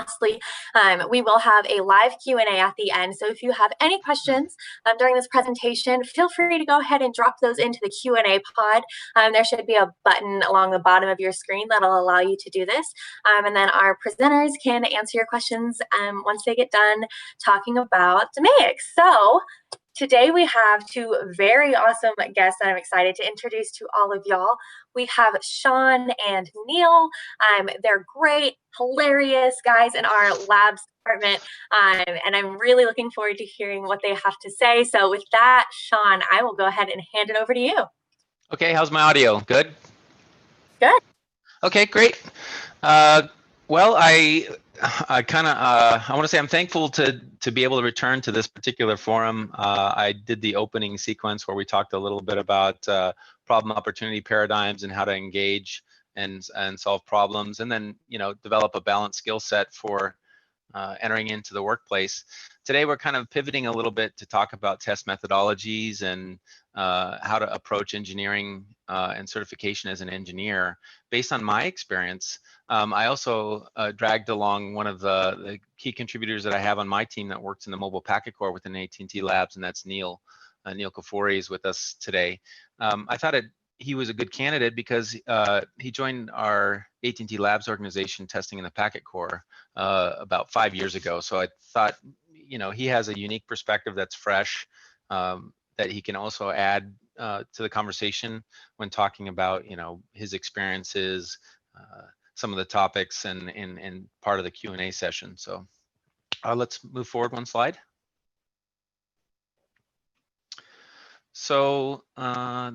lastly, we will have a live Q&A at the end. So if you have any questions during this presentation, feel free to go ahead and drop those into the Q&A pod. There should be a button along the bottom of your screen that'll allow you to do this. And then our presenters can answer your questions once they get done talking about DMAIC. So today we have two very awesome guests that I'm excited to introduce to all of y'all. We have Sean and Neil. They're great, hilarious guys in our labs department, and I'm really looking forward to hearing what they have to say. So with that, Sean, I will go ahead and hand it over to you. Okay, how's my audio? Good? Good. Okay, great. Well, I want to say I'm thankful to be able to return to this particular forum. I did the opening sequence where we talked a little bit about problem opportunity paradigms and how to engage and solve problems, and then develop a balanced skill set for entering into the workplace. Today we're kind of pivoting a little bit to talk about test methodologies and how to approach engineering and certification as an engineer based on my experience. I also dragged along one of the key contributors that I have on my team that works in the mobile packet core within AT&T Labs, and that's Neil. Neil Kafoury is with us today. I thought he was a good candidate because he joined our AT&T Labs organization testing in the packet core about 5 years ago. So I thought, he has a unique perspective that's fresh, that he can also add to the conversation when talking about, his experiences, some of the topics and part of the Q&A session. So let's move forward one slide. So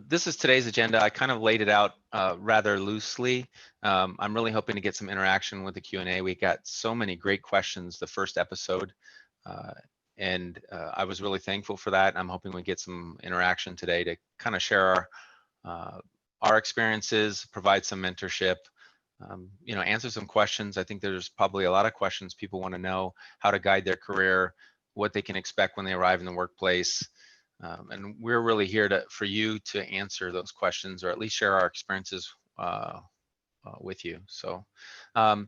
this is today's agenda. I kind of laid it out rather loosely. I'm really hoping to get some interaction with the Q&A. We got so many great questions the first episode, and I was really thankful for that. I'm hoping we get some interaction today to kind of share our experiences, provide some mentorship, answer some questions. I think there's probably a lot of questions people want to know: how to guide their career, what they can expect when they arrive in the workplace. And we're really here for you to answer those questions, or at least share our experiences with you. So, and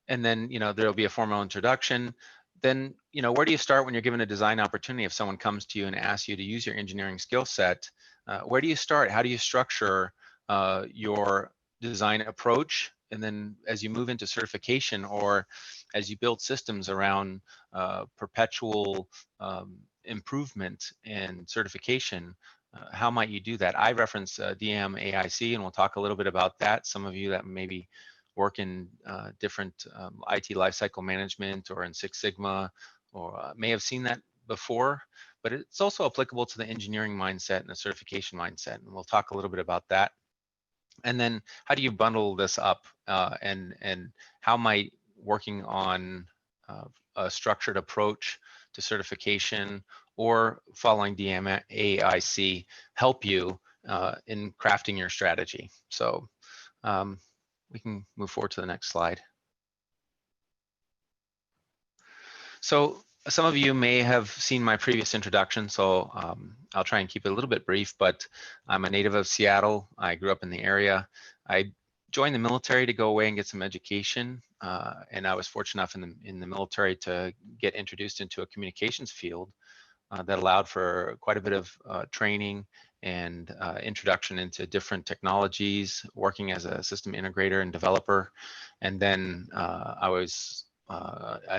then, there'll be a formal introduction. Then, where do you start when you're given a design opportunity? If someone comes to you and asks you to use your engineering skill set, where do you start? How do you structure your design approach? And then as you move into certification, or as you build systems around perpetual improvement and certification, how might you do that? I reference DMAIC, and we'll talk a little bit about that. Some of you that maybe work in different IT lifecycle management or in Six Sigma, or may have seen that before, but it's also applicable to the engineering mindset and the certification mindset, and we'll talk a little bit about that. And then how do you bundle this up, and how might working on a structured approach to certification or following DMAIC help you in crafting your strategy? So we can move forward to the next slide. So some of you may have seen my previous introduction, so I'll try and keep it a little bit brief, but I'm a native of Seattle. I grew up in the area. I joined the military to go away and get some education, and I was fortunate enough in the military to get introduced into a communications field that allowed for quite a bit of training and introduction into different technologies, working as a system integrator and developer. And then I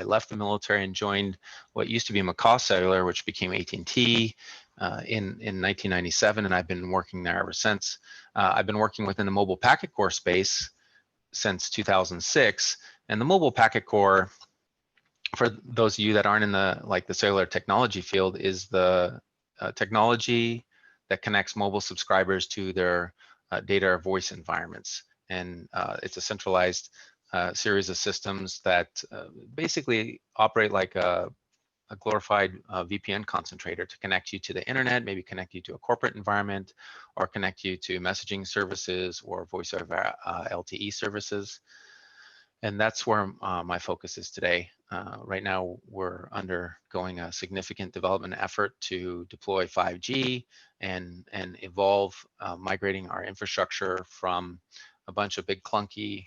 left the military and joined what used to be McCaw Cellular, which became AT&T in 1997, and I've been working there ever since. I've been working within the mobile packet core space since 2006, and the mobile packet core, for those of you that aren't in the cellular technology field, is the technology that connects mobile subscribers to their data or voice environments. And it's a centralized series of systems that basically operate like a glorified VPN concentrator to connect you to the internet, maybe connect you to a corporate environment, or connect you to messaging services or voice over LTE services. And that's where my focus is today. Right now, we're undergoing a significant development effort to deploy 5G and evolve, migrating our infrastructure from a bunch of big clunky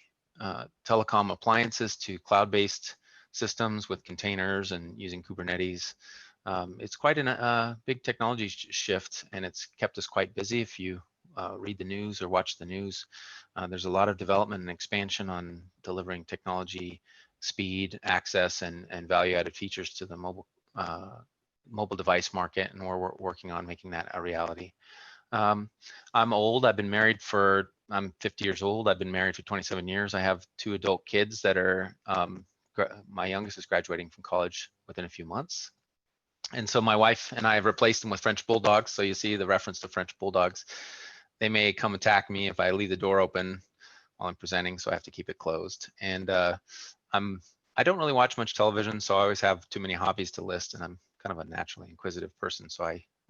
telecom appliances to cloud-based systems with containers and using Kubernetes. It's quite a big technology shift, and it's kept us quite busy. If you read the news or watch the news, there's a lot of development and expansion on delivering technology, speed, access, and value-added features to the mobile device market, and we're working on making that a reality. I'm old. I'm 50 years old. I've been married for 27 years. I have 2 adult kids that are, my youngest is graduating from college within a few months. And so my wife and I have replaced them with French Bulldogs. So you see the reference to French Bulldogs. They may come attack me if I leave the door open while I'm presenting, so I have to keep it closed. And I don't really watch much television, so I always have too many hobbies to list, and I'm kind of a naturally inquisitive person. So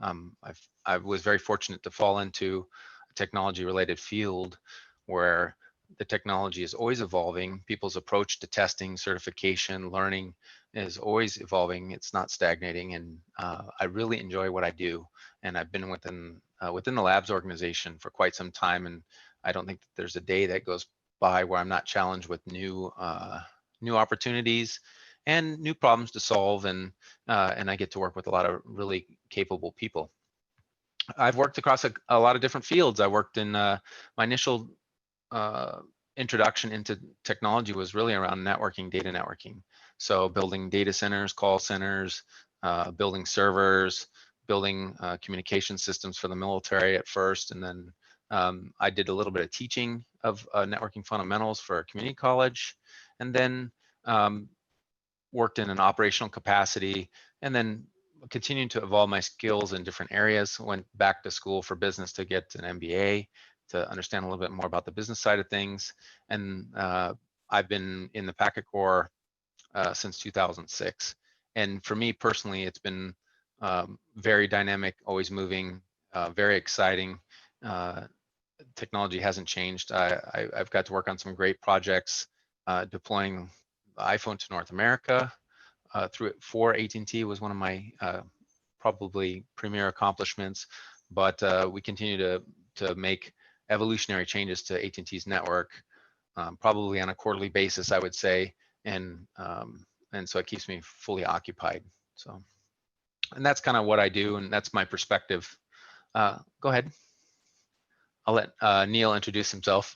I was very fortunate to fall into a technology-related field where the technology is always evolving. People's approach to testing, certification, learning is always evolving. It's not stagnating, and I really enjoy what I do. And I've been within the labs organization for quite some time, and I don't think that there's a day that goes by where I'm not challenged with new opportunities and new problems to solve, and I get to work with a lot of really capable people. I've worked across a lot of different fields. I worked in my initial introduction into technology was really around networking, data networking. So building data centers, call centers, building servers, building communication systems for the military at first, and then I did a little bit of teaching of networking fundamentals for a community college, and then worked in an operational capacity, and then continued to evolve my skills in different areas. Went back to school for business to get an MBA to understand a little bit more about the business side of things. And I've been in the Packet Corps since 2006. And for me personally, it's been very dynamic, always moving, very exciting. Technology hasn't changed. I've got to work on some great projects, deploying the iPhone to North America through it for AT&T was one of my probably premier accomplishments. But we continue to make evolutionary changes to AT&T's network, probably on a quarterly basis, I would say, and so it keeps me fully occupied. So, and that's kind of what I do, and that's my perspective. Go ahead. I'll let Neil introduce himself.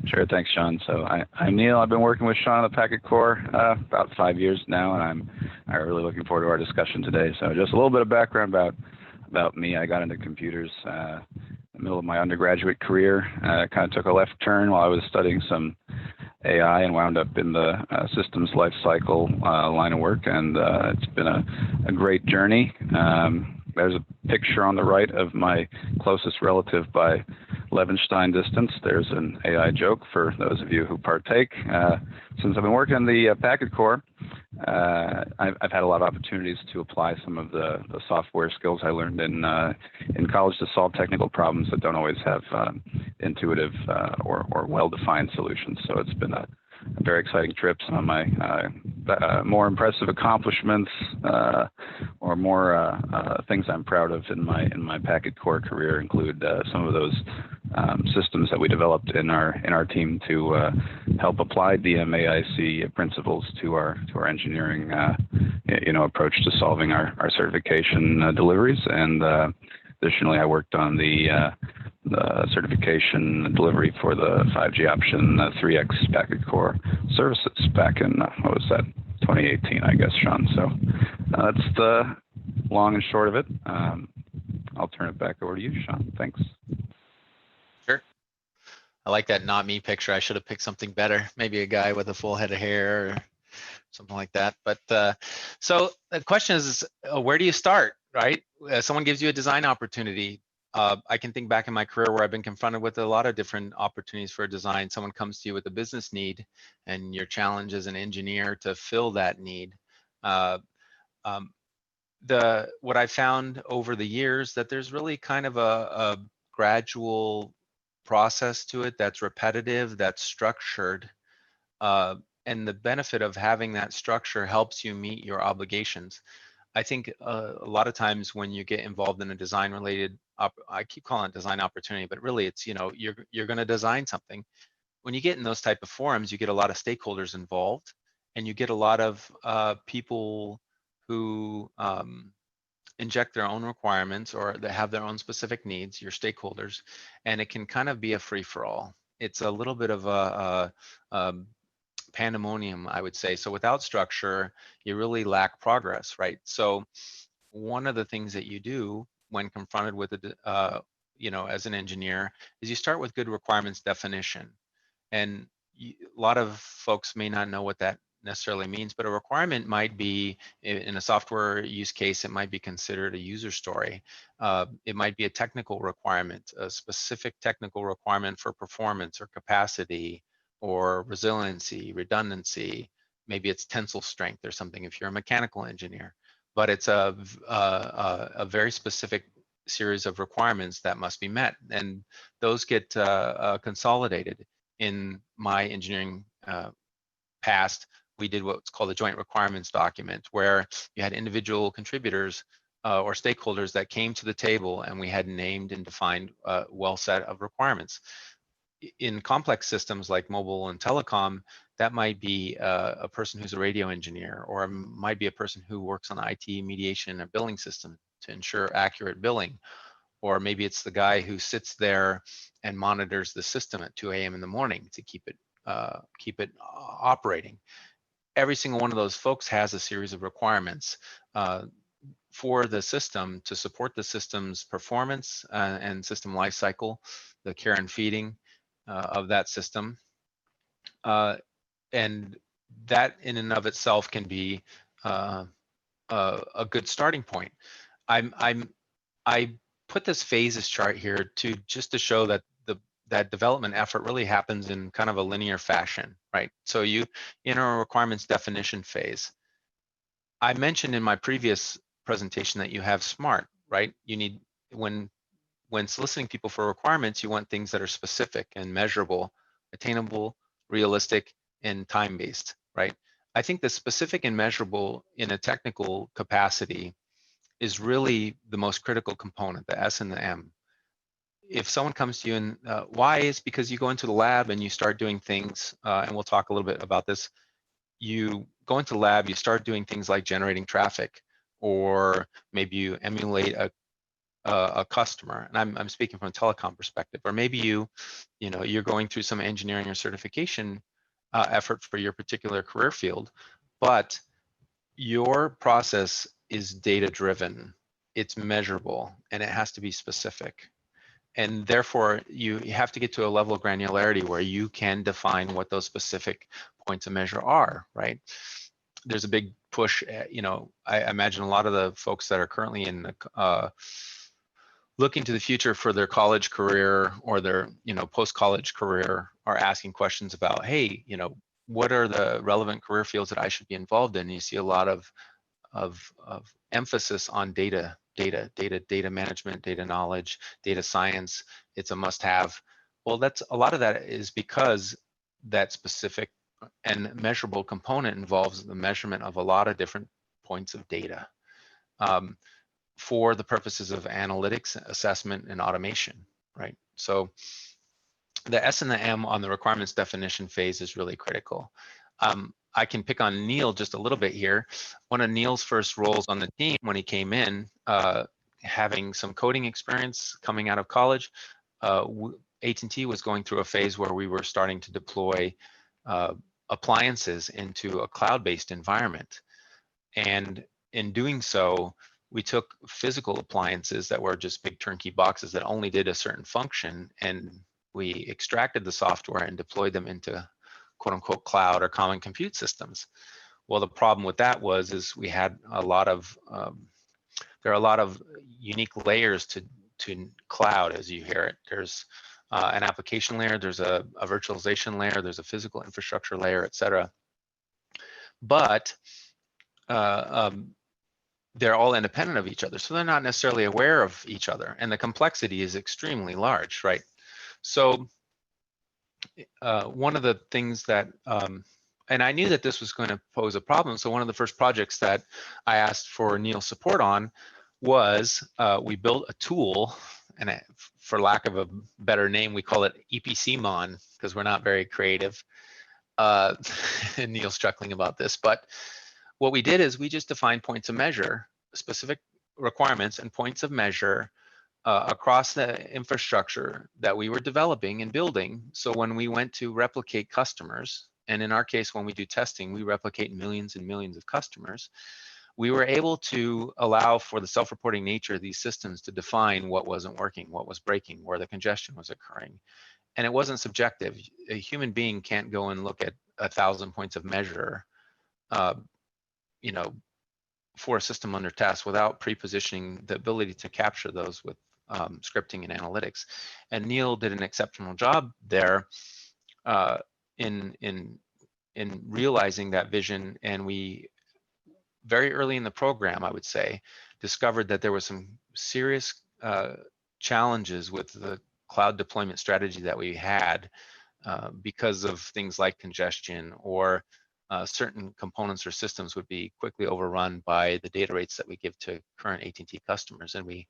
Sure, thanks, Sean. So I'm Neil. I've been working with Sean on the Packet Corps about 5 years now, and I'm really looking forward to our discussion today. So just a little bit of background about me. I got into computers in the middle of my undergraduate career. Kind of took a left turn while I was studying some AI and wound up in the systems lifecycle line of work, and it's been a great journey. There's a picture on the right of my closest relative by Levenstein distance. There's an AI joke for those of you who partake. Since I've been working in the Packet Corps, I've had a lot of opportunities to apply some of the software skills I learned in college to solve technical problems that don't always have intuitive or well-defined solutions. So it's been a very exciting trip. Some of my more impressive accomplishments or more things I'm proud of in my Packet Corps career include some of those systems that we developed in our team to help apply DMAIC principles to our engineering approach to solving our certification deliveries. And additionally, I worked on the certification delivery for the 5G option 3X Packet Core services back in, what was that, 2018, I guess, Sean. So that's the long and short of it. I'll turn it back over to you, Sean. Thanks. Sure. I like that not me picture. I should have picked something better. Maybe a guy with a full head of hair or something like that. But so the question is, where do you start, right? Someone gives you a design opportunity. I can think back in my career where I've been confronted with a lot of different opportunities for a design. Someone comes to you with a business need, and your challenge as an engineer to fill that need. What I found over the years that there's really kind of a gradual process to it that's repetitive, that's structured, and the benefit of having that structure helps you meet your obligations. I think a lot of times when you get involved in a design-related, I keep calling it design opportunity, but really it's, you're going to design something. When you get in those type of forums, you get a lot of stakeholders involved, and you get a lot of people who inject their own requirements or that have their own specific needs, your stakeholders, and it can kind of be a free-for-all. It's a little bit of a pandemonium, I would say. So without structure, you really lack progress, right? So one of the things that you do when confronted with as an engineer, is you start with good requirements definition. And a lot of folks may not know what that necessarily means, but a requirement might be, in a software use case, it might be considered a user story. It might be a technical requirement, a specific technical requirement for performance or capacity or resiliency, redundancy. Maybe it's tensile strength or something if you're a mechanical engineer. But it's a very specific series of requirements that must be met, and those get consolidated. In my engineering past, we did what's called a joint requirements document, where you had individual contributors or stakeholders that came to the table, and we had named and defined a well set of requirements. In complex systems like mobile and telecom, that might be a person who's a radio engineer, or might be a person who works on IT mediation and billing system to ensure accurate billing. Or maybe it's the guy who sits there and monitors the system at 2 a.m. in the morning to keep it operating. Every single one of those folks has a series of requirements for the system to support the system's performance and system lifecycle, the care and feeding of that system. And that in and of itself can be a good starting point. I put this phases chart here just to show that that development effort really happens in kind of a linear fashion, right? So you enter a requirements definition phase. I mentioned in my previous presentation that you have SMART, right? You need, when soliciting people for requirements, you want things that are specific and measurable, attainable, realistic, and time-based, right? I think the specific and measurable in a technical capacity is really the most critical component, the S and the M. If someone comes to you and why is because you go into the lab and you start doing things, and we'll talk a little bit about this. You go into the lab, you start doing things like generating traffic, or maybe you emulate a customer. And I'm speaking from a telecom perspective, or maybe you're going through some engineering or certification effort for your particular career field, but your process is data driven, it's measurable, and it has to be specific. And therefore, you have to get to a level of granularity where you can define what those specific points of measure are, right? There's a big push, I imagine a lot of the folks that are currently in the, looking to the future for their college career or their, post-college career are asking questions about, hey, what are the relevant career fields that I should be involved in? And you see a lot of emphasis on data management, data knowledge, data science. It's a must-have. Well, that's a lot of that is because that specific and measurable component involves the measurement of a lot of different points of data for the purposes of analytics, assessment, and automation, right? So the S and the M on the requirements definition phase is really critical. I can pick on Neil just a little bit here. One of Neil's first roles on the team when he came in, having some coding experience coming out of college, AT&T was going through a phase where we were starting to deploy appliances into a cloud-based environment. And in doing so, we took physical appliances that were just big turnkey boxes that only did a certain function, and we extracted the software and deployed them into quote unquote cloud or common compute systems. Well, the problem with that is we had a lot of, there are a lot of unique layers to cloud as you hear it. There's an application layer, there's a virtualization layer, there's a physical infrastructure layer, et cetera. But they're all independent of each other. So they're not necessarily aware of each other. And the complexity is extremely large, right? So one of the things that, and I knew that this was going to pose a problem. So one of the first projects that I asked for Neil's support on was we built a tool, and for lack of a better name, we call it EPCmon because we're not very creative. and Neil's chuckling about this, but what we did is we just defined points of measure, specific requirements and points of measure across the infrastructure that we were developing and building. So when we went to replicate customers, and in our case, when we do testing, we replicate millions and millions of customers, we were able to allow for the self-reporting nature of these systems to define what wasn't working, what was breaking, where the congestion was occurring. And it wasn't subjective. A human being can't go and look at 1,000 points of measure, you know, for a system under test without pre-positioning the ability to capture those with scripting and analytics. And Neil did an exceptional job there in realizing that vision. And we, very early in the program, I would say, discovered that there was some serious challenges with the cloud deployment strategy that we had because of things like congestion, or certain components or systems would be quickly overrun by the data rates that we give to current AT&T customers. And we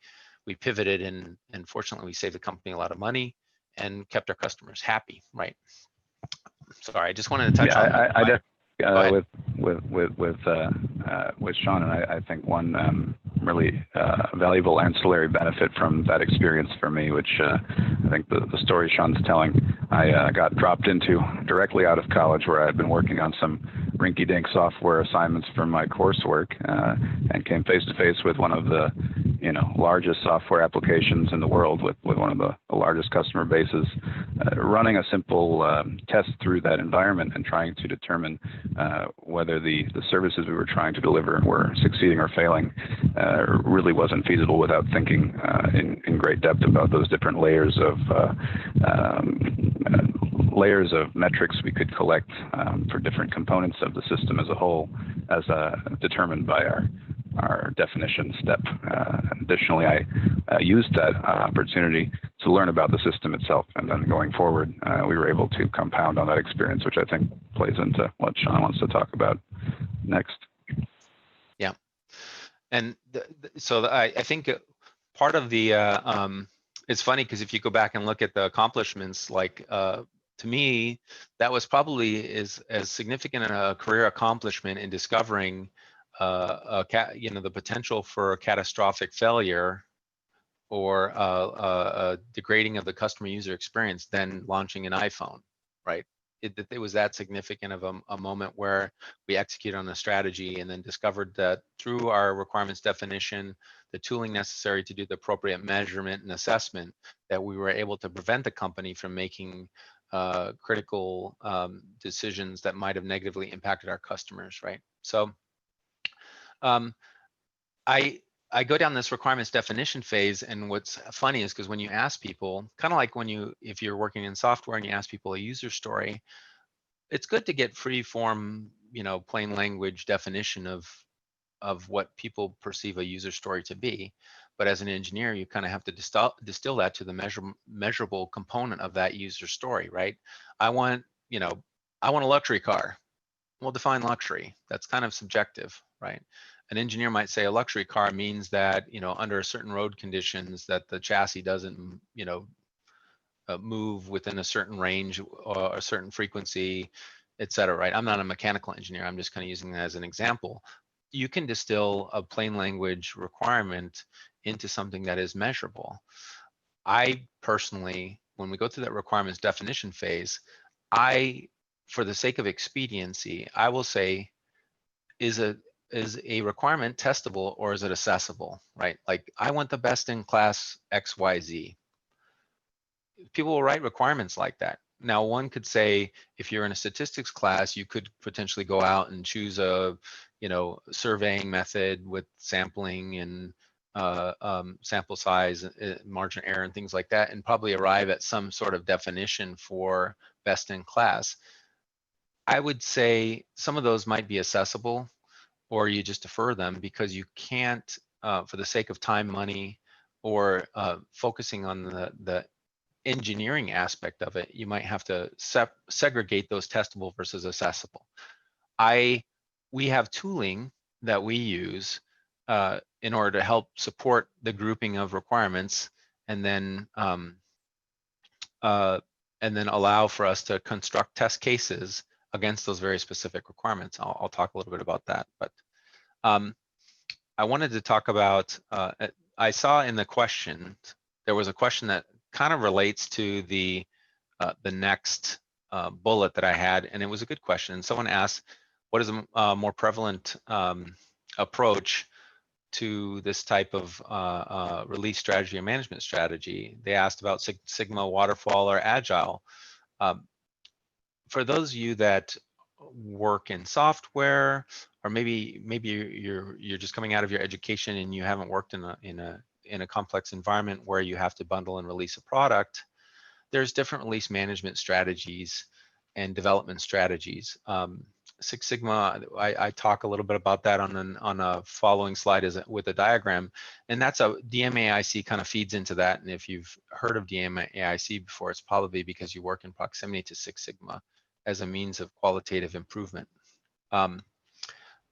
pivoted, and fortunately we saved the company a lot of money and kept our customers happy, right? Sorry, I just wanted to touch on with Sean, and I think one really valuable ancillary benefit from that experience for me, which I think the story Sean's telling, I got dropped into directly out of college, where I had been working on some rinky-dink software assignments for my coursework, and came face to face with one of the largest software applications in the world, with one of the largest customer bases, running a simple test through that environment and trying to determine whether the services we were trying to deliver were succeeding or failing really wasn't feasible without thinking in great depth about those different layers of metrics we could collect for different components of the system as a whole, as determined by our definition step. Additionally, I used that opportunity to learn about the system itself, and then going forward, we were able to compound on that experience, which I think plays into what Sean wants to talk about next. Yeah, and so I think part of the it's funny because if you go back and look at the accomplishments, like to me, that was probably as significant a career accomplishment in discovering the potential for a catastrophic failure or a degrading of the customer user experience than launching an iPhone, right? It was that significant of a moment where we executed on a strategy and then discovered that through our requirements definition, the tooling necessary to do the appropriate measurement and assessment, that we were able to prevent the company from making critical decisions that might have negatively impacted our customers, right? So I go down this requirements definition phase, and what's funny is because when you ask people, kind of like if you're working in software and you ask people a user story, it's good to get free form, plain language definition of what people perceive a user story to be. But as an engineer, you kind of have to distill that to the measurable component of that user story, right? I want a luxury car. Well, define luxury. That's kind of subjective, right? An engineer might say a luxury car means that, under certain road conditions, that the chassis doesn't, move within a certain range or a certain frequency, et cetera, right? I'm not a mechanical engineer. I'm just kind of using that as an example. You can distill a plain language requirement into something that is measurable. I personally, when we go through that requirements definition phase, for the sake of expediency, I will say, is a requirement testable or is it assessable, right? Like, I want the best in class XYZ. People will write requirements like that. Now, one could say, if you're in a statistics class, you could potentially go out and choose a, surveying method with sampling and sample size, margin error, and things like that, and probably arrive at some sort of definition for best in class. I would say some of those might be accessible, or you just defer them because you can't, for the sake of time, money, or focusing on the engineering aspect of it, you might have to segregate those testable versus accessible. We have tooling that we use in order to help support the grouping of requirements, and then allow for us to construct test cases against those very specific requirements. I'll talk a little bit about that, but I wanted to talk about, I saw in the question, there was a question that kind of relates to the next bullet that I had, and it was a good question. Someone asked, what is a more prevalent approach to this type of release strategy or management strategy? They asked about Six Sigma, waterfall, or agile. For those of you that work in software, or maybe you're just coming out of your education and you haven't worked in a complex environment where you have to bundle and release a product, there's different release management strategies and development strategies. Six Sigma, I talk a little bit about that on a following slide with a diagram, and that's a DMAIC kind of feeds into that. And if you've heard of DMAIC before, it's probably because you work in proximity to Six Sigma as a means of qualitative improvement.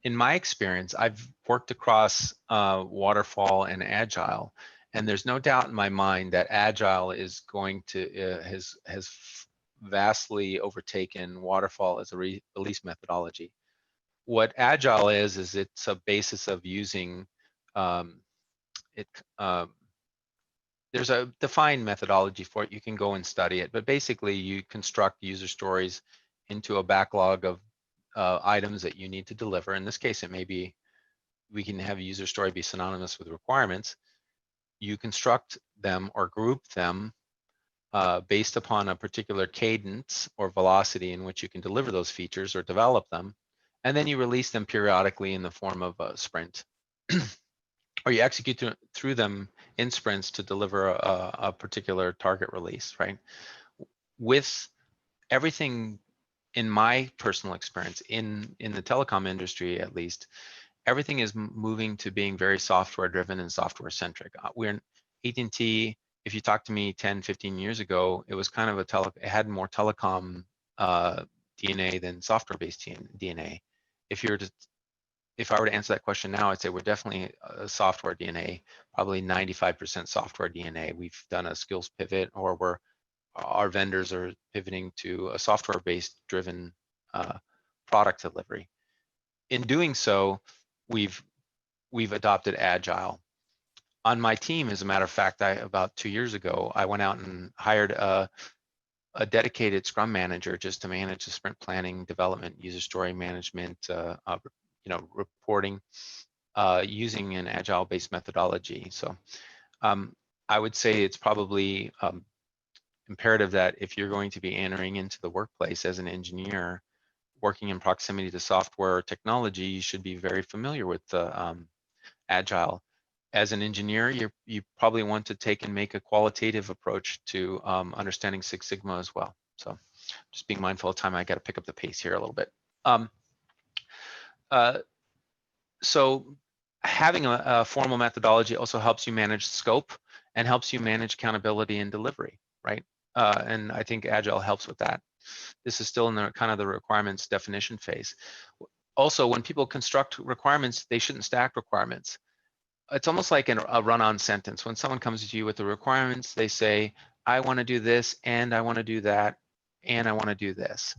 In my experience, I've worked across waterfall and agile, and there's no doubt in my mind that agile is going to has vastly overtaken waterfall as a release methodology. What agile is it's a basis of using there's a defined methodology for it. You can go and study it, but basically you construct user stories into a backlog of items that you need to deliver. In this case, it may be, we can have a user story be synonymous with requirements. You construct them or group them based upon a particular cadence or velocity in which you can deliver those features or develop them, and then you release them periodically in the form of a sprint. Or you execute through them in sprints to deliver a particular target release, right? With everything, in my personal experience, in the telecom industry at least, everything is moving to being very software driven and software centric. We're in AT&T. If you talked to me 10, 15 years ago, it was kind of it had more telecom DNA than software-based DNA. If I were to answer that question now, I'd say we're definitely a software DNA, probably 95% software DNA. We've done a skills pivot, or our vendors are pivoting to a software-based driven product delivery. In doing so, we've adopted agile. On my team, as a matter of fact, about 2 years ago, I went out and hired a dedicated Scrum manager just to manage the sprint planning, development, user story management, reporting, using an agile-based methodology. So I would say it's probably imperative that if you're going to be entering into the workplace as an engineer, working in proximity to software or technology, you should be very familiar with agile. As an engineer, you probably want to take and make a qualitative approach to understanding Six Sigma as well. So just being mindful of time, I got to pick up the pace here a little bit. So having a formal methodology also helps you manage scope and helps you manage accountability and delivery, right? And I think agile helps with that. This is still in the kind of the requirements definition phase. Also, when people construct requirements, they shouldn't stack requirements. It's almost like a run-on sentence. When someone comes to you with the requirements, they say, I want to do this, and I want to do that, and I want to do this.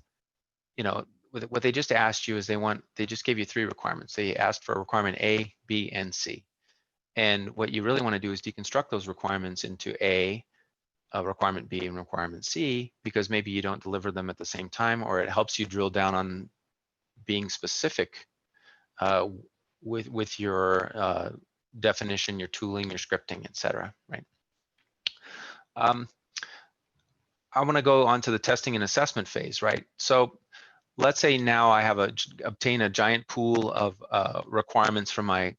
You know, what they just asked you is they just gave you 3 requirements. They asked for requirement A, B, and C. And what you really want to do is deconstruct those requirements into A, requirement B, and requirement C, because maybe you don't deliver them at the same time, or it helps you drill down on being specific with your definition, your tooling, your scripting, etc. Right? I want to go on to the testing and assessment phase, right? So let's say now I have obtained a giant pool of requirements from my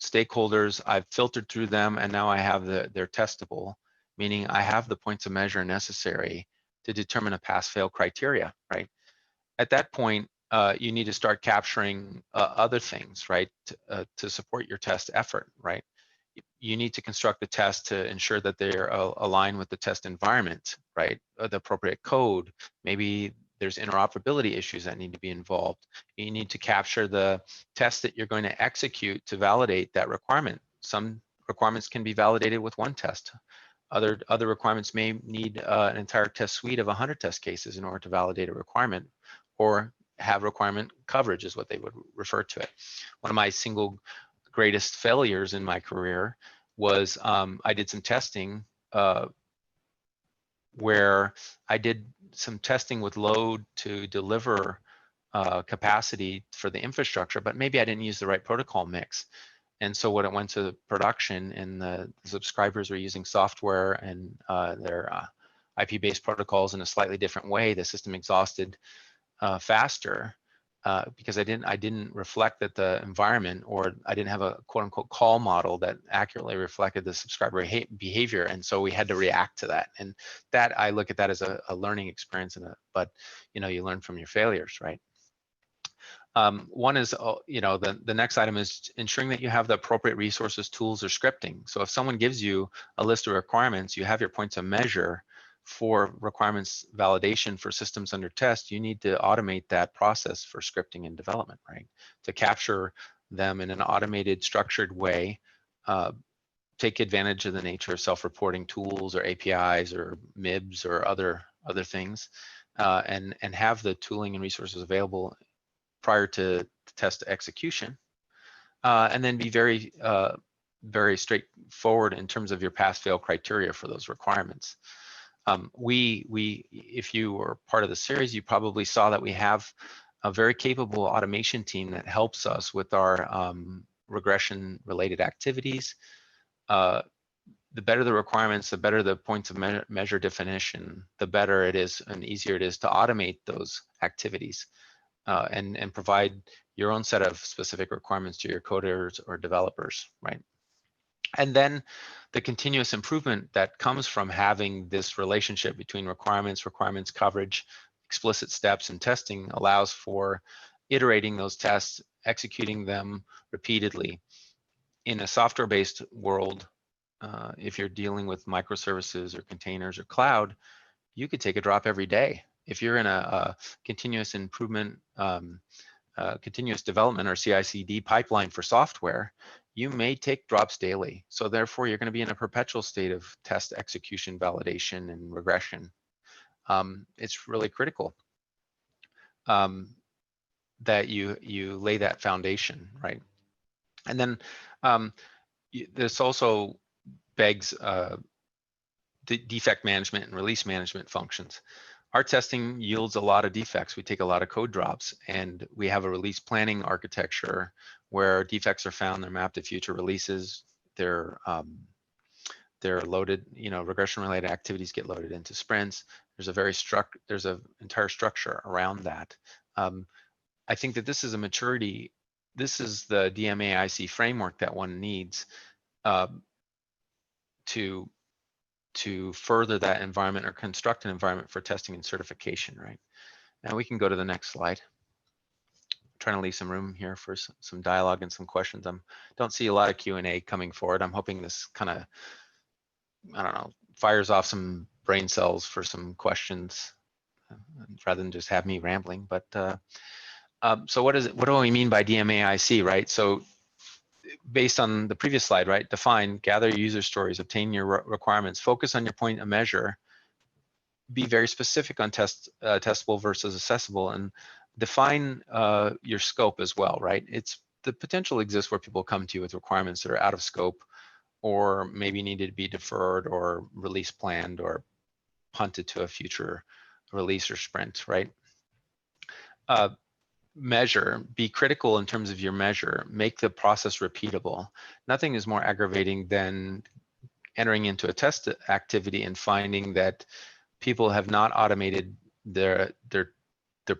stakeholders. I've filtered through them, and now I have they're testable, meaning I have the points of measure necessary to determine a pass-fail criteria, right? At that point, you need to start capturing other things, right, to support your test effort, right? You need to construct the test to ensure that they're aligned with the test environment, right? The appropriate code. Maybe there's interoperability issues that need to be involved. You need to capture the test that you're going to execute to validate that requirement. Some requirements can be validated with 1 test. Other requirements may need an entire test suite of 100 test cases in order to validate a requirement. or have requirement coverage is what they would refer to it. One of my single greatest failures in my career was I did some testing where I did some testing with load to deliver capacity for the infrastructure, but maybe I didn't use the right protocol mix. And so when it went to production and the subscribers were using software and their IP-based protocols in a slightly different way, the system exhausted faster because I didn't reflect that the environment, or I didn't have a quote unquote call model that accurately reflected the subscriber behavior. And so we had to react to that. And that, I look at that as a learning experience, but you learn from your failures, right? One is, the next item is ensuring that you have the appropriate resources, tools, or scripting. So if someone gives you a list of requirements, you have your points of measure for requirements validation for systems under test, you need to automate that process for scripting and development, right? To capture them in an automated, structured way, take advantage of the nature of self-reporting tools or APIs or MIBs or other things, and have the tooling and resources available prior to test execution, and then be very straightforward in terms of your pass-fail criteria for those requirements. If you were part of the series, you probably saw that we have a very capable automation team that helps us with our regression-related activities. The better the requirements, the better the points of measure definition, the better it is and easier it is to automate those activities. And provide your own set of specific requirements to your coders or developers, right? And then the continuous improvement that comes from having this relationship between requirements coverage, explicit steps, and testing allows for iterating those tests, executing them repeatedly. In a software-based world, if you're dealing with microservices or containers or cloud, you could take a drop every day. If you're in a continuous improvement, continuous development or CI/CD pipeline for software, you may take drops daily. So therefore, you're going to be in a perpetual state of test execution, validation, and regression. It's really critical that you lay that foundation, right? And then this also begs defect management and release management functions. Our testing yields a lot of defects. We take a lot of code drops, and we have a release planning architecture where defects are found, they're mapped to future releases, they're loaded, regression-related activities get loaded into sprints. There's an entire structure around that. I think that this is a maturity. This is the DMAIC framework that one needs to further that environment or construct an environment for testing and certification, right? Now we can go to the next slide. I'm trying to leave some room here for some dialogue and some questions. Don't see a lot of Q&A coming forward. I'm hoping this kind of, I don't know, fires off some brain cells for some questions rather than just have me rambling. But so what do we mean by DMAIC, right? So based on the previous slide, right? Define, gather user stories, obtain your requirements, focus on your point of measure, be very specific on testable versus accessible, and define your scope as well, right? The potential exists where people come to you with requirements that are out of scope or maybe needed to be deferred or release planned or punted to a future release or sprint, right? Measure, be critical in terms of your measure, make the process repeatable. Nothing is more aggravating than entering into a test activity and finding that people have not automated their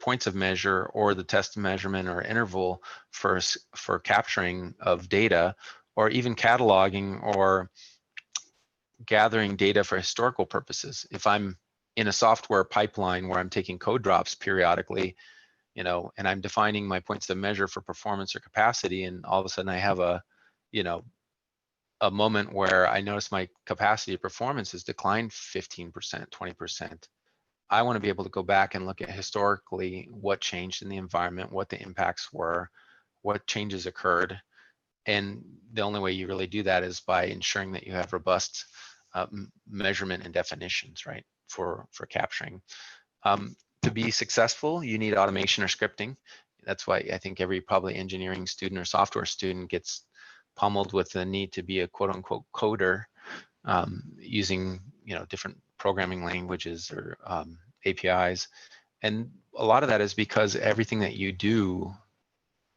points of measure or the test measurement or interval for capturing of data, or even cataloging or gathering data for historical purposes. If I'm in a software pipeline where I'm taking code drops periodically, and I'm defining my points of measure for performance or capacity, and all of a sudden I have a moment where I notice my capacity of performance has declined 15%, 20%. I want to be able to go back and look at historically what changed in the environment, what the impacts were, what changes occurred. And the only way you really do that is by ensuring that you have robust measurement and definitions, right, for capturing. to be successful, you need automation or scripting. That's why I think every probably engineering student or software student gets pummeled with the need to be a quote unquote coder, using different programming languages or APIs. And a lot of that is because everything that you do,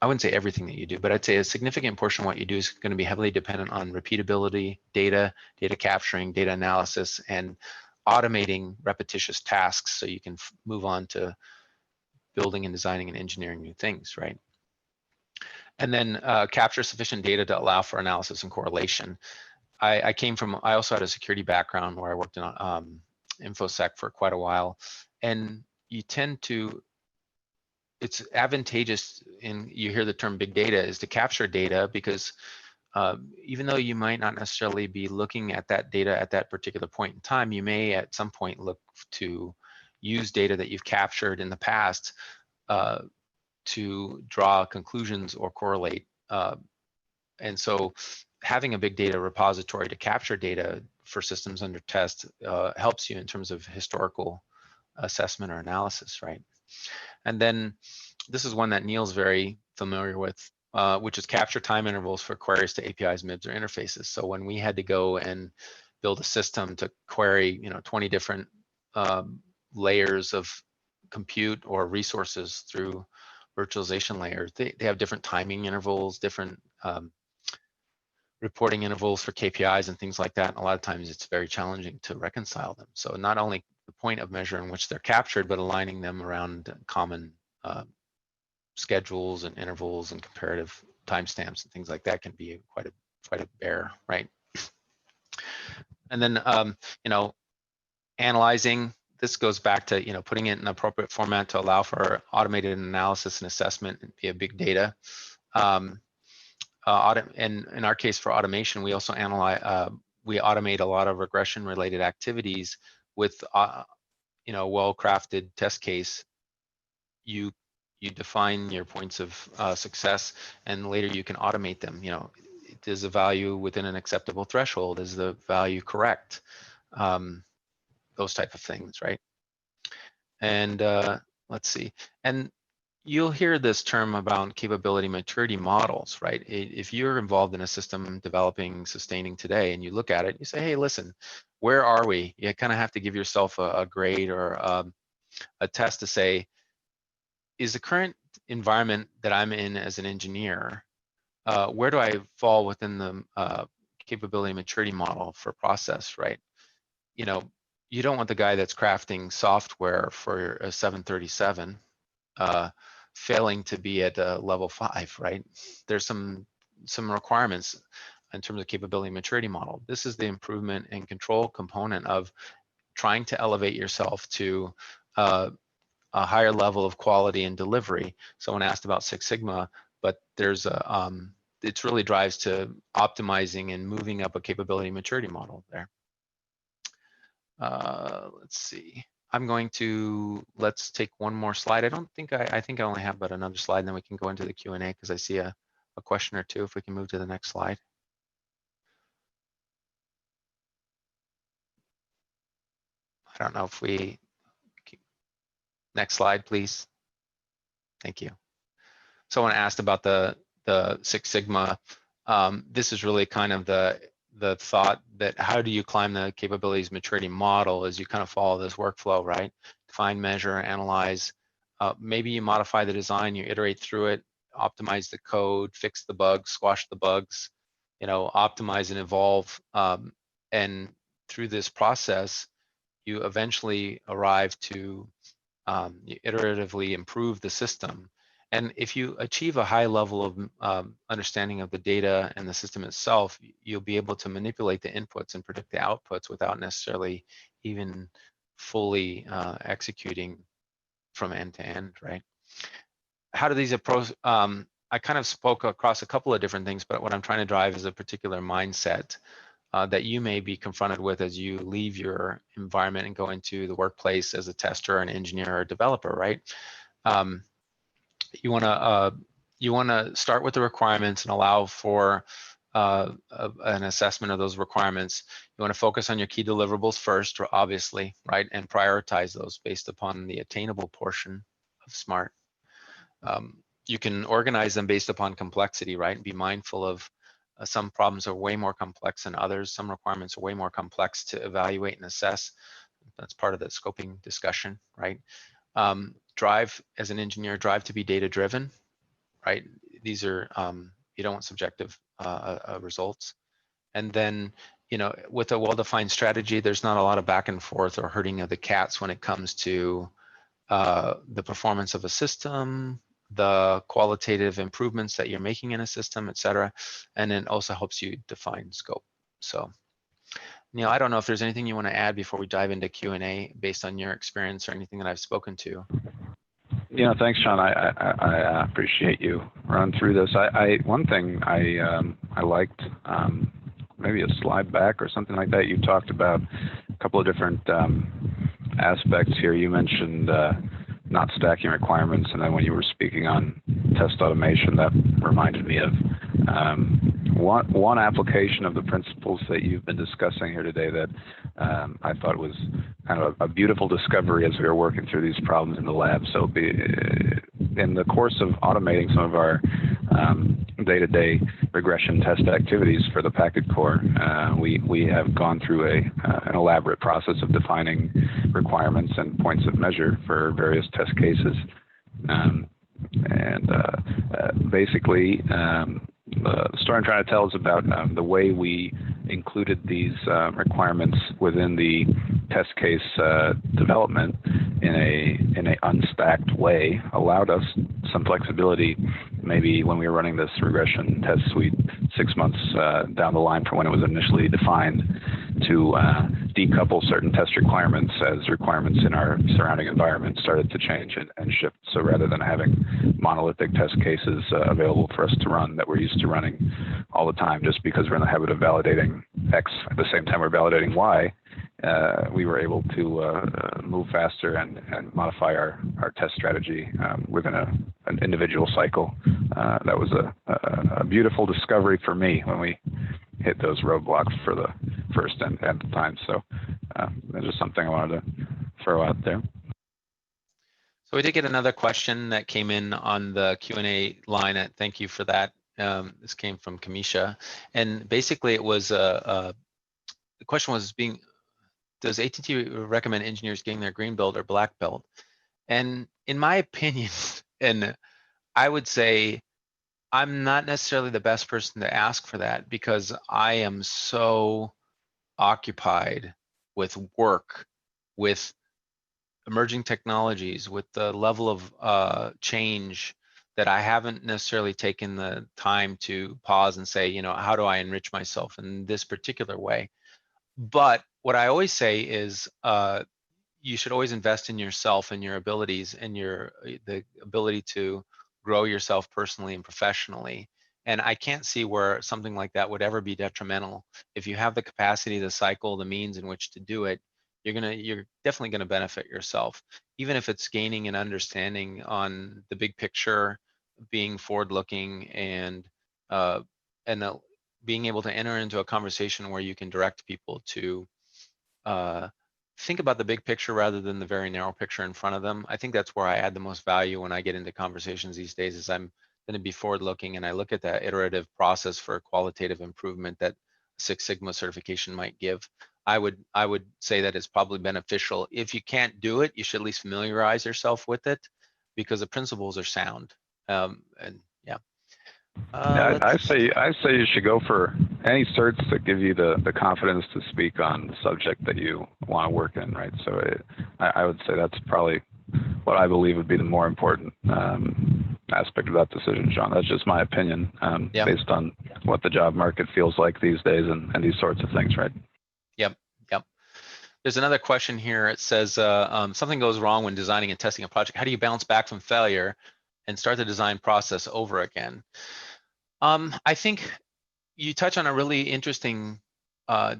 I wouldn't say everything that you do, but I'd say a significant portion of what you do is going to be heavily dependent on repeatability, data capturing, data analysis, and automating repetitious tasks so you can move on to building and designing and engineering new things, right? And then capture sufficient data to allow for analysis and correlation. I also had a security background where I worked in InfoSec for quite a while, and you tend to, it's advantageous, and you hear the term big data, is to capture data, because even though you might not necessarily be looking at that data at that particular point in time, you may at some point look to use data that you've captured in the past to draw conclusions or correlate. And so having a big data repository to capture data for systems under test helps you in terms of historical assessment or analysis, right? And then this is one that Neil's very familiar with, which is capture time intervals for queries to APIs, MIBs, or interfaces. So when we had to go and build a system to query, 20 different layers of compute or resources through virtualization layers, they have different timing intervals, different reporting intervals for KPIs and things like that. And a lot of times it's very challenging to reconcile them. So not only the point of measure in which they're captured, but aligning them around common schedules and intervals and comparative timestamps and things like that can be quite a bear, right? And then analyzing, this goes back to putting it in appropriate format to allow for automated analysis and assessment via big data. And in our case for automation, we also analyze, we automate a lot of regression related activities with well-crafted test case. You define your points of success, and later you can automate them. Is the value within an acceptable threshold? Is the value correct? Those type of things, right? And let's see. And you'll hear this term about capability maturity models, right? If you're involved in a system developing, sustaining today, and you look at it, you say, hey, listen, where are we? You kind of have to give yourself a grade or a test to say, is the current environment that I'm in as an engineer, where do I fall within the capability maturity model for process, right? You don't want the guy that's crafting software for a 737 failing to be at level 5, right? There's some requirements in terms of capability maturity model. This is the improvement and control component of trying to elevate yourself to a higher level of quality and delivery. Someone asked about Six Sigma, but there's a it really drives to optimizing and moving up a capability maturity model there. Let's see. Let's take one more slide. I think I only have but another slide, and then we can go into the Q&A because I see a question or two. If we can move to the next slide. I don't know if we, next slide, please. Thank you. Someone asked about the Six Sigma. This is really kind of the thought that how do you climb the capabilities maturity model as you kind of follow this workflow, right? Define, measure, analyze. Maybe you modify the design, you iterate through it, optimize the code, fix the bugs, squash the bugs, optimize and evolve. And through this process, you eventually arrive to you iteratively improve the system. And if you achieve a high level of understanding of the data and the system itself, you'll be able to manipulate the inputs and predict the outputs without necessarily even fully executing from end to end, right? How do these approach? I kind of spoke across a couple of different things, but what I'm trying to drive is a particular mindset that you may be confronted with as you leave your environment and go into the workplace as a tester, an engineer, or a developer, right? You want to start with the requirements and allow for an assessment of those requirements. You want to focus on your key deliverables first, obviously, right, and prioritize those based upon the attainable portion of SMART. You can organize them based upon complexity, right, and be mindful of some problems are way more complex than others. Some requirements are way more complex to evaluate and assess. That's part of the scoping discussion, right? Drive, as an engineer, drive to be data-driven, right? These are, you don't want subjective results. And then, you know, with a well-defined strategy, there's not a lot of back and forth or herding of the cats when it comes to the performance of a system, the qualitative improvements that you're making in a system, et cetera. And it also helps you define scope. So, Neil, I don't know if there's anything you want to add before we dive into Q&A based on your experience or anything that I've spoken to. Yeah, thanks, Sean. I appreciate you running through this. One thing I liked, maybe a slide back or something like that. You talked about a couple of different aspects here. You mentioned not stacking requirements, and then when you were speaking on test automation, that reminded me of one application of the principles that you've been discussing here today that I thought was kind of a beautiful discovery as we were working through these problems in the lab. So in the course of automating some of our day-to-day regression test activities for the packet core, we have gone through an elaborate process of defining requirements and points of measure for various test cases. Basically, the story I'm trying to tell is about the way we included these requirements within the test case development in a unstacked way allowed us some flexibility. Maybe when we were running this regression test suite 6 months down the line from when it was initially defined, to decouple certain test requirements as requirements in our surrounding environment started to change and shift. So rather than having monolithic test cases available for us to run that we're used to running all the time just because we're in the habit of validating X at the same time we're validating Y, we were able to move faster and modify our test strategy within an individual cycle. That was a beautiful discovery for me when we hit those roadblocks for the first and time. So that's just something I wanted to throw out there. So we did get another question that came in on the Q&A line. Thank you for that. This came from Kamisha, and basically it was the question was does AT&T recommend engineers getting their green belt or black belt? And in my opinion, and I would say I'm not necessarily the best person to ask for that because I am so occupied with work, with emerging technologies, with the level of change that I haven't necessarily taken the time to pause and say, you know, how do I enrich myself in this particular way? But what I always say is you should always invest in yourself and your abilities and the ability to grow yourself personally and professionally. And I can't see where something like that would ever be detrimental. If you have the capacity, the cycle, the means in which to do it, you're definitely gonna benefit yourself. Even if it's gaining an understanding on the big picture, being forward-looking, and being able to enter into a conversation where you can direct people to think about the big picture rather than the very narrow picture in front of them. I think that's where I add the most value when I get into conversations these days, is I'm going to be forward-looking and I look at that iterative process for qualitative improvement that Six Sigma certification might give. I would say that it's probably beneficial. If you can't do it, you should at least familiarize yourself with it because the principles are sound. And yeah. I say you should go for any certs that give you the confidence to speak on the subject that you want to work in, right? So I would say that's probably what I believe would be the more important aspect of that decision, John. That's just my opinion based on what the job market feels like these days and these sorts of things, right? Yep. There's another question here. It says, something goes wrong when designing and testing a project. How do you bounce back from failure and start the design process over again? I think you touch on a really interesting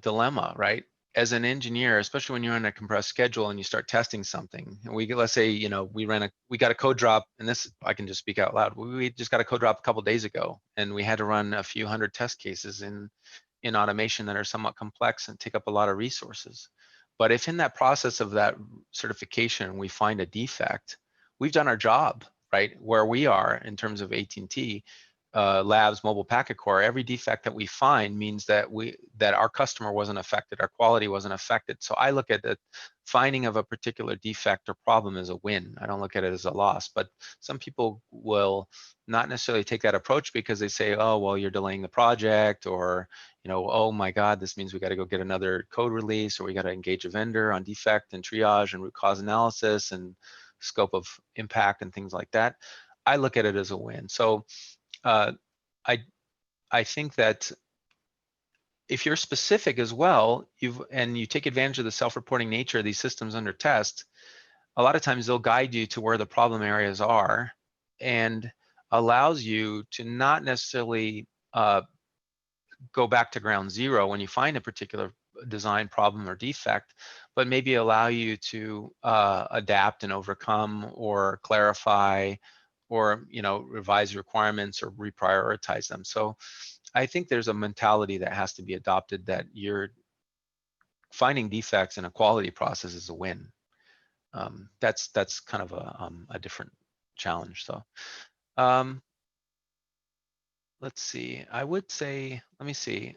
dilemma, right? as an engineer, especially when you're on a compressed schedule and you start testing something, and let's say, we got a code drop, and this, I can just speak out loud. We just got a code drop a couple days ago, and we had to run a few hundred test cases in automation that are somewhat complex and take up a lot of resources. But if in that process of that certification we find a defect, we've done our job, right? Where we are in terms of AT&T Labs mobile packet core, every defect that we find means that our customer wasn't affected, our quality wasn't affected. So I look at the finding of a particular defect or problem as a win. I don't look at it as a loss. But some people will not necessarily take that approach because they say, oh, well, you're delaying the project, or oh my God, this means we got to go get another code release, or we got to engage a vendor on defect and triage and root cause analysis and scope of impact and things like that. I look at it as a win. So I think that if you're specific as well, and you take advantage of the self-reporting nature of these systems under test, a lot of times they'll guide you to where the problem areas are, and allows you to not necessarily go back to ground zero when you find a particular design problem or defect, but maybe allow you to adapt and overcome or clarify, or revise requirements or reprioritize them. So I think there's a mentality that has to be adopted, that you're finding defects in a quality process is a win. That's kind of a different challenge. So let's see. I would say, let me see.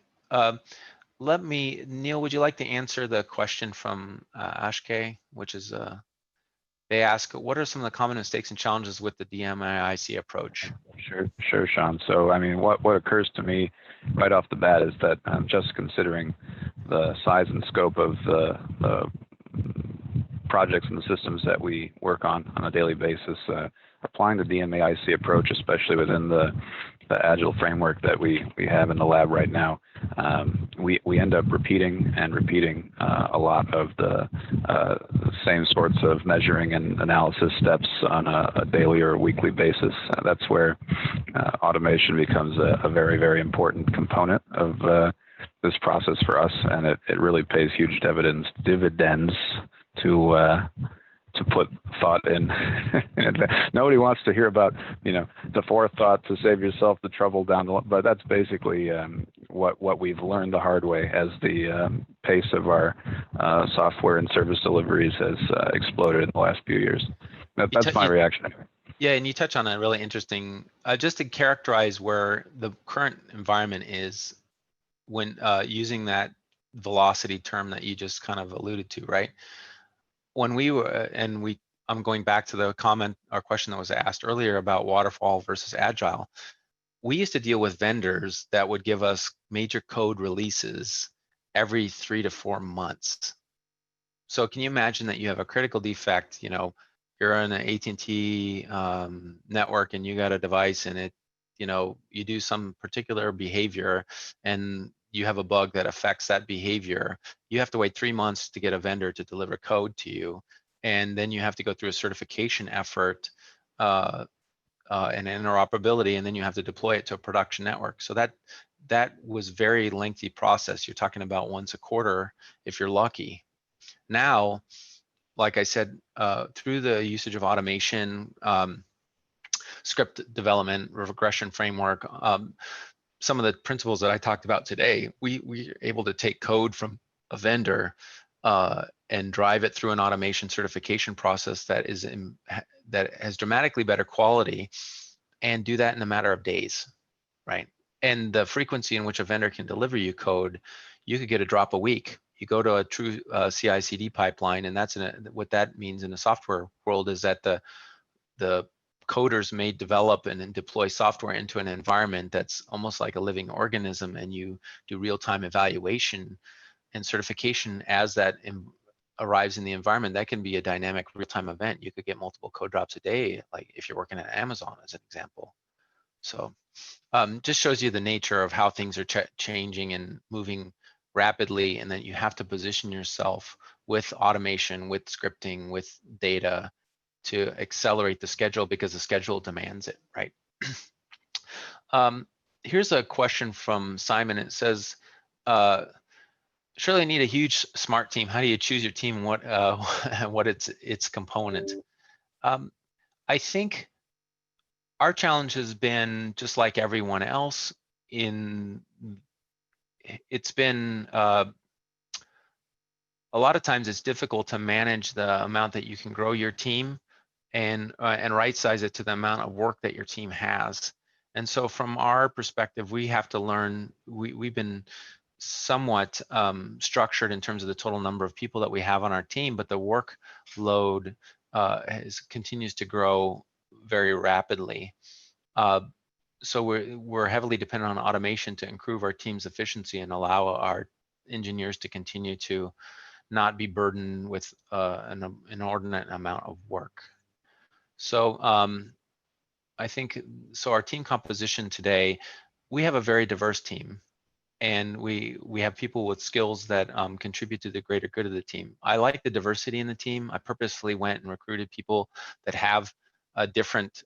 Neil, would you like to answer the question from Ashke, which is they ask, what are some of the common mistakes and challenges with the DMAIC approach? Sure, Sean. So, I mean, what occurs to me right off the bat is that just considering the size and scope of the projects and the systems that we work on a daily basis, applying the DMAIC approach, especially within the agile framework that we have in the lab right now, we end up repeating a lot of the same sorts of measuring and analysis steps on a daily or weekly basis. That's where automation becomes a very, very important component of this process for us, and it really pays huge dividends to put thought in. Nobody wants to hear about the forethought to save yourself the trouble down the line, but that's basically what we've learned the hard way as the pace of our software and service deliveries has exploded in the last few years. That's my reaction. Yeah, and you touch on a really interesting, just to characterize where the current environment is when using that velocity term that you just kind of alluded to, right? When we were, I'm going back to the comment or question that was asked earlier about waterfall versus agile. We used to deal with vendors that would give us major code releases every 3 to 4 months. So can you imagine that you have a critical defect, you're on an AT&T network and you got a device and it, you do some particular behavior and you have a bug that affects that behavior, you have to wait 3 months to get a vendor to deliver code to you. And then you have to go through a certification effort and interoperability, and then you have to deploy it to a production network. So that was very lengthy process. You're talking about once a quarter if you're lucky. Now, like I said, through the usage of automation, script development, regression framework, some of the principles that I talked about today, we're able to take code from a vendor and drive it through an automation certification process that has dramatically better quality, and do that in a matter of days, right? And the frequency in which a vendor can deliver you code, you could get a drop a week. You go to a true CI/CD pipeline, and what that means in the software world is that the coders may develop and deploy software into an environment that's almost like a living organism, and you do real-time evaluation and certification as that arrives in the environment. That can be a dynamic real-time event. You could get multiple code drops a day, like if you're working at Amazon as an example. So just shows you the nature of how things are changing and moving rapidly, and then you have to position yourself with automation, with scripting, with data to accelerate the schedule because the schedule demands it, right? Here's a question from Simon. It says, surely need a huge smart team. How do you choose your team? What what its component? I think our challenge has been just like everyone else. It's been a lot of times it's difficult to manage the amount that you can grow your team and right size it to the amount of work that your team has. And so from our perspective, we have to learn. We've been somewhat structured in terms of the total number of people that we have on our team, but the workload continues to grow very rapidly. So we're heavily dependent on automation to improve our team's efficiency and allow our engineers to continue to not be burdened with an inordinate amount of work. So I think, so our team composition today, we have a very diverse team, and we have people with skills that contribute to the greater good of the team. I like the diversity in the team. I purposefully went and recruited people that have different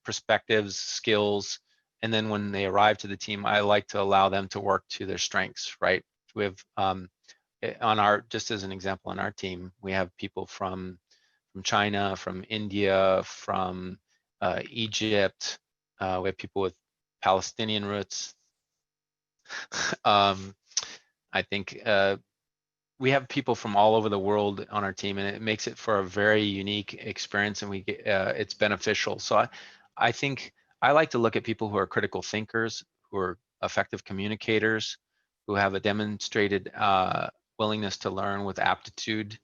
perspectives, skills, and then when they arrive to the team, I like to allow them to work to their strengths, right? We have on our, just as an example, on our team, we have people from China, from India, from Egypt. We have people with Palestinian roots. I think we have people from all over the world on our team, and it makes it for a very unique experience, and we get, it's beneficial. So I think I like to look at people who are critical thinkers, who are effective communicators, who have a demonstrated willingness to learn with aptitude,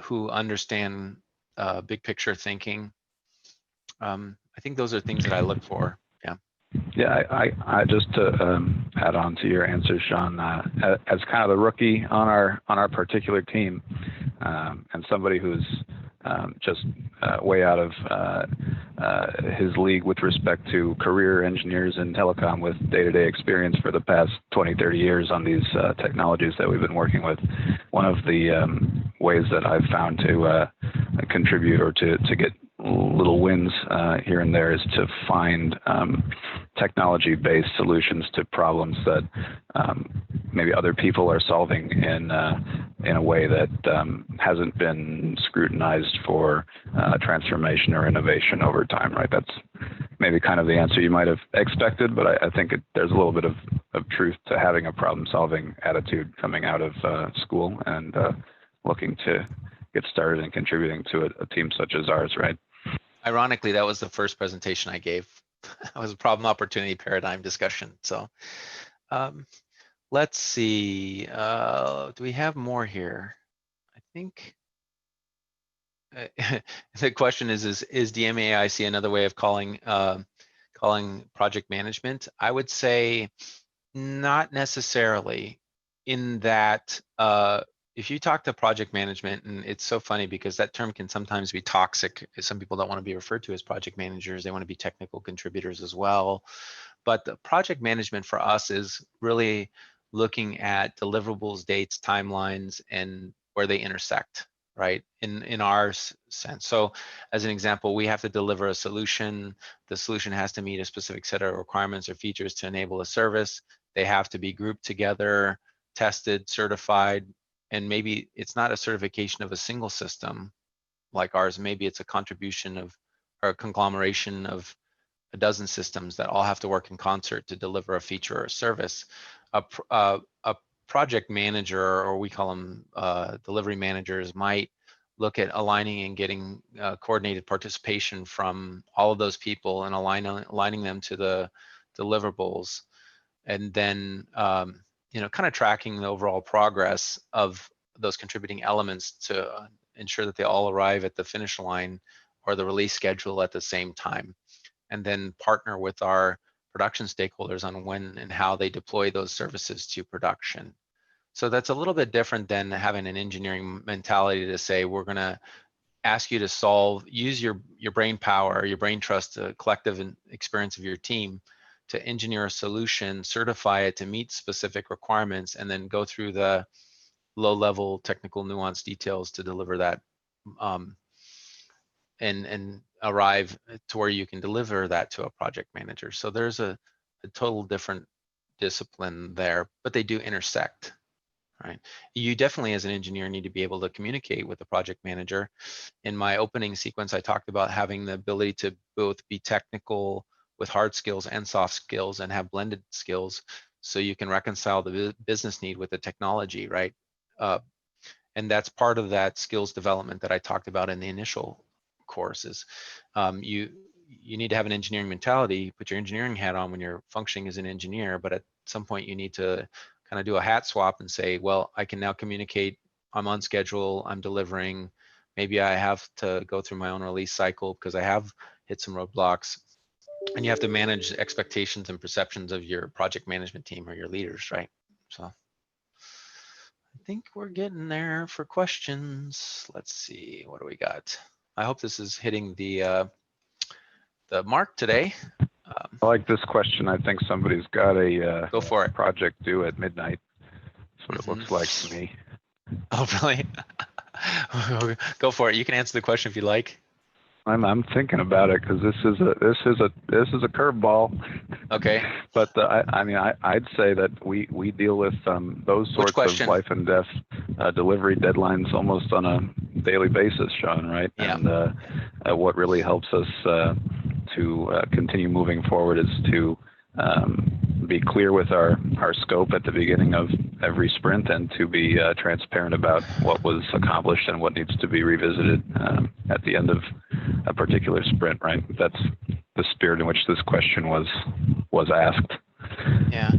who understand big picture thinking. I think those are things that I look for. Yeah. Yeah, I just to add on to your answer, Sean, as kind of the rookie on our particular team, and somebody who's just way out of his league with respect to career engineers in telecom with day-to-day experience for the past 20, 30 years on these technologies that we've been working with. One of the ways that I've found to contribute or to get little wins here and there is to find technology-based solutions to problems that maybe other people are solving in a way that hasn't been scrutinized for transformation or innovation over time, right? That's maybe kind of the answer you might have expected, but I think there's a little bit of truth to having a problem-solving attitude coming out of school and looking to get started and contributing to a team such as ours, right? Ironically, that was the first presentation I gave. It was a problem opportunity paradigm discussion. So let's see, do we have more here? I think the question is DMAIC another way of calling project management? I would say not necessarily, in that if you talk to project management, and it's so funny because that term can sometimes be toxic. Some people don't want to be referred to as project managers. They want to be technical contributors as well. But the project management for us is really looking at deliverables, dates, timelines, and where they intersect, right? In our sense. So as an example, we have to deliver a solution. The solution has to meet a specific set of requirements or features to enable a service. They have to be grouped together, tested, certified, and maybe it's not a certification of a single system like ours. Maybe it's a contribution of, or a conglomeration of a dozen systems that all have to work in concert to deliver a feature or a service. A project manager, or we call them delivery managers, might look at aligning and getting coordinated participation from all of those people and aligning them to the deliverables, and then kind of tracking the overall progress of those contributing elements to ensure that they all arrive at the finish line or the release schedule at the same time, and then partner with our production stakeholders on when and how they deploy those services to production. So that's a little bit different than having an engineering mentality to say, we're going to ask you to use your brain power, your brain trust, the collective experience of your team to engineer a solution, certify it to meet specific requirements, and then go through the low-level technical nuance details to deliver that and arrive to where you can deliver that to a project manager. So there's a total different discipline there, but they do intersect, right? You definitely, as an engineer, need to be able to communicate with the project manager. In my opening sequence, I talked about having the ability to both be technical with hard skills and soft skills and have blended skills, so you can reconcile the business need with the technology, right? And that's part of that skills development that I talked about in the initial courses. You need to have an engineering mentality, put your engineering hat on when you're functioning as an engineer, but at some point you need to kind of do a hat swap and say, well, I can now communicate, I'm on schedule, I'm delivering, maybe I have to go through my own release cycle because I have hit some roadblocks. And you have to manage expectations and perceptions of your project management team or your leaders, right? So I think we're getting there for questions. Let's see, what do we got? I hope this is hitting the mark today. I like this question. I think somebody's got a Go for it. project due at midnight. That's what it looks like to me. Oh, really? Go for it. You can answer the question if you like. I'm thinking about it because this is a curveball. Okay. But I mean I'd say that we deal with those sorts of life and death delivery deadlines almost on a daily basis, Sean, right? Yeah. And what really helps us to continue moving forward is to be clear with our scope at the beginning of every sprint, and to be transparent about what was accomplished and what needs to be revisited at the end of a particular sprint, right? That's the spirit in which this question was asked. Yeah,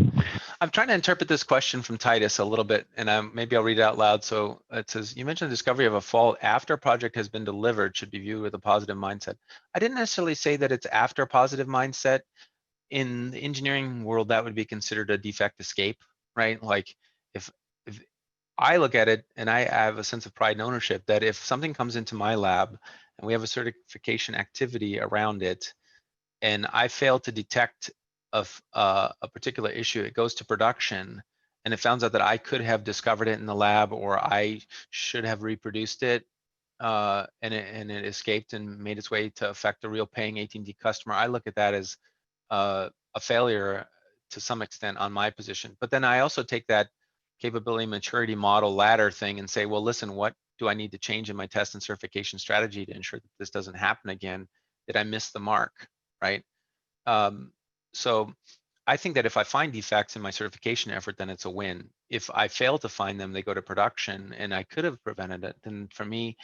I'm trying to interpret this question from Titus a little bit, and maybe I'll read it out loud. So it says, you mentioned the discovery of a fault after a project has been delivered should be viewed with a positive mindset. I didn't necessarily say that it's after a positive mindset. In the engineering world, that would be considered a defect escape, right? Like if I look at it, and I have a sense of pride and ownership that if something comes into my lab and we have a certification activity around it, and I fail to detect a particular issue, it goes to production, and it finds out that I could have discovered it in the lab, or I should have reproduced it, and it escaped and made its way to affect a real paying AT&T customer. I look at that as a failure to some extent on my position. But then I also take that capability maturity model ladder thing and say, well, listen, what do I need to change in my test and certification strategy to ensure that this doesn't happen again? Did I miss the mark, right? So I think that if I find defects in my certification effort, then it's a win. If I fail to find them, they go to production, and I could have prevented it, then for me,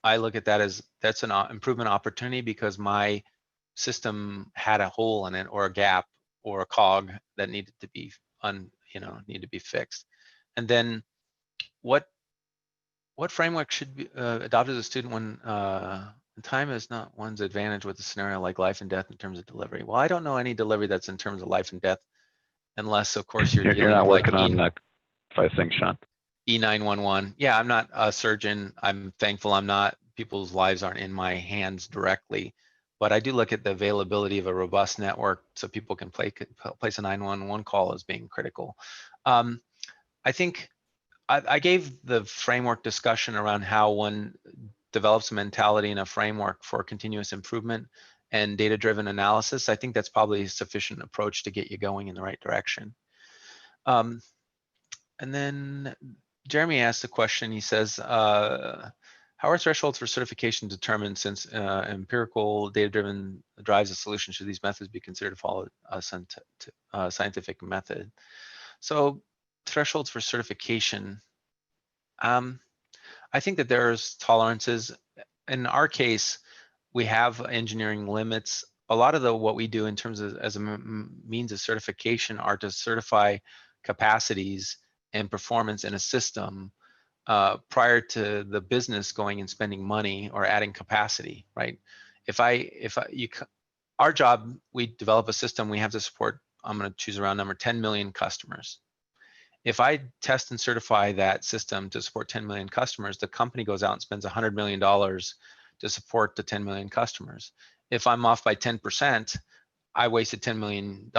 I look at that as that's an improvement opportunity because my system had a hole in it, or a gap, or a cog that needed to be fixed. And then what framework should be adopted as a student when time is not one's advantage with a scenario like life and death in terms of delivery? Well, I don't know any delivery that's in terms of life and death, unless of course you're dealing not with working on that, I think, Sean. E911. Yeah, I'm not a surgeon. I'm thankful I'm not. People's lives aren't in my hands directly, but I do look at the availability of a robust network so people can place a 911 call as being critical. I think I gave the framework discussion around how one develops a mentality and a framework for continuous improvement and data-driven analysis. I think that's probably a sufficient approach to get you going in the right direction. And then Jeremy asked a question. He says, how are thresholds for certification determined, since empirical data-driven drives a solution? Should these methods be considered to follow a scientific method? So thresholds for certification, I think that there's tolerances. In our case, we have engineering limits. A lot of what we do in terms of as a means of certification are to certify capacities and performance in a system prior to the business going and spending money or adding capacity, right? Our job, we develop a system, we have to support, I'm going to choose a round number, 10 million customers. If I test and certify that system to support 10 million customers, the company goes out and spends $100 million to support the 10 million customers. If I'm off by 10%, I wasted $10 million,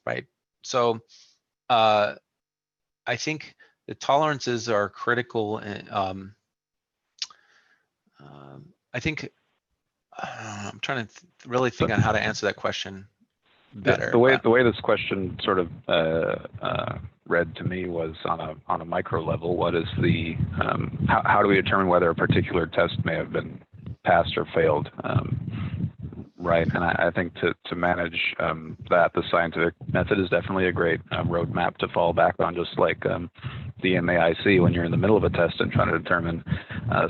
right? So I think the tolerances are critical. I think I'm trying to really think on how to answer that question. better. The way this question sort of read to me was on a micro level. What is the how do we determine whether a particular test may have been passed or failed? Right, and I think to manage that, the scientific method is definitely a great roadmap to fall back on, just like DMAIC when you're in the middle of a test and trying to determine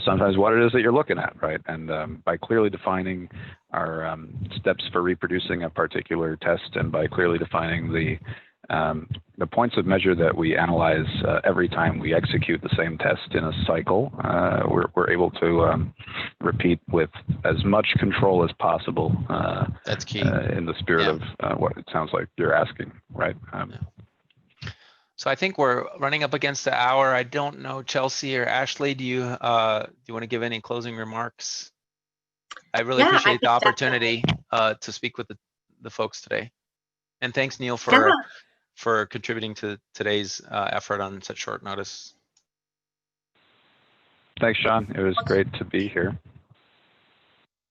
sometimes what it is that you're looking at, right? And by clearly defining our steps for reproducing a particular test, and by clearly defining the points of measure that we analyze every time we execute the same test in a cycle, we're able to repeat with as much control as possible. That's key. In the spirit of what it sounds like you're asking, right? So I think we're running up against the hour. I don't know, Chelsea or Ashley, do you want to give any closing remarks? I really appreciate the opportunity to speak with the folks today. And thanks, Neil, for contributing to today's effort on such short notice. Thanks, Sean. It was great to be here.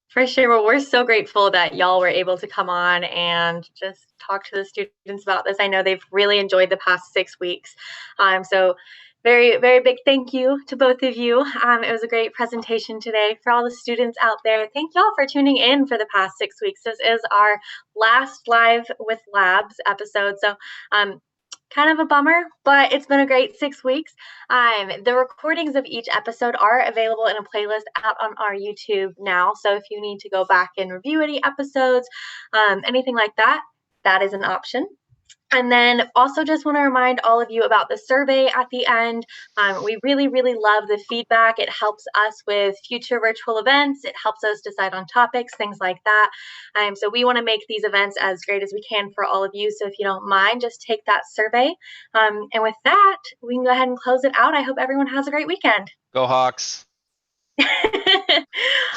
For sure. Well, we're so grateful that y'all were able to come on and just talk to the students about this. I know they've really enjoyed the past 6 weeks. So very, very big thank you to both of you. It was a great presentation today. For all the students out there, thank y'all for tuning in for the past 6 weeks. This is our last Live with Labs episode. So kind of a bummer, but it's been a great 6 weeks. The recordings of each episode are available in a playlist out on our YouTube now. So if you need to go back and review any episodes, anything like that, that is an option. And then also just want to remind all of you about the survey at the end. We really, really love the feedback. It helps us with future virtual events. It helps us decide on topics, things like that. So we want to make these events as great as we can for all of you. So if you don't mind, just take that survey. And with that, we can go ahead and close it out. I hope everyone has a great weekend. Go Hawks.